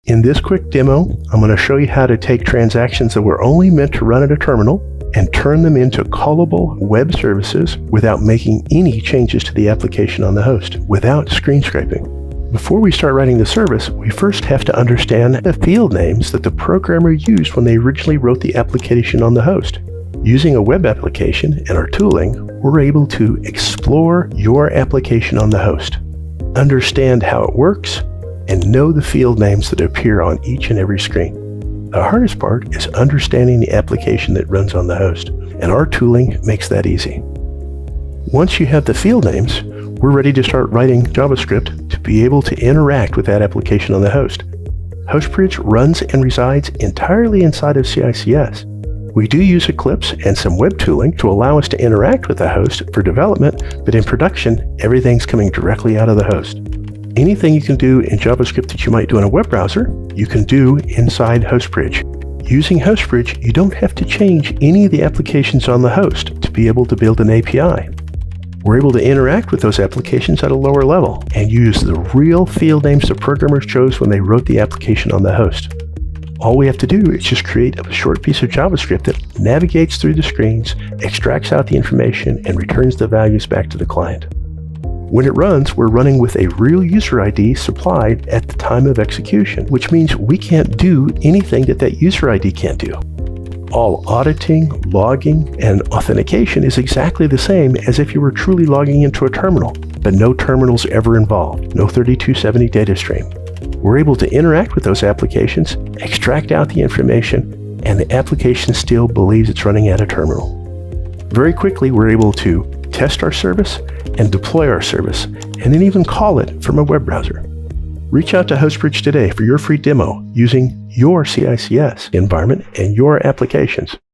In this quick demo, I'm going to show you how to take transactions that were only meant to run at a terminal and turn them into callable web services without making any changes to the application on the host, without screen scraping. Before we start writing the service, we first have to understand the field names that the programmer used when they originally wrote the application on the host. Using a web application and our tooling, we're able to explore your application on the host, understand how it works, and know the field names that appear on each and every screen. The hardest part is understanding the application that runs on the host, and our tooling makes that easy. Once you have the field names, we're ready to start writing JavaScript to be able to interact with that application on the host. HostBridge runs and resides entirely inside of CICS. We do use Eclipse and some web tooling to allow us to interact with the host for development, but in production, everything's coming directly out of the host. Anything you can do in JavaScript that you might do in a web browser, you can do inside HostBridge. Using HostBridge, you don't have to change any of the applications on the host to be able to build an API. We're able to interact with those applications at a lower level and use the real field names the programmers chose when they wrote the application on the host. All we have to do is just create a short piece of JavaScript that navigates through the screens, extracts out the information, and returns the values back to the client. When it runs, we're running with a real user ID supplied at the time of execution, which means we can't do anything that user ID can't do. All auditing, logging, and authentication is exactly the same as if you were truly logging into a terminal, but no terminals ever involved, no 3270 data stream. We're able to interact with those applications, extract out the information, and the application still believes it's running at a terminal. Very quickly, we're able to test our service and deploy our service, and then even call it from a web browser. Reach out to HostBridge today for your free demo using your CICS environment and your applications.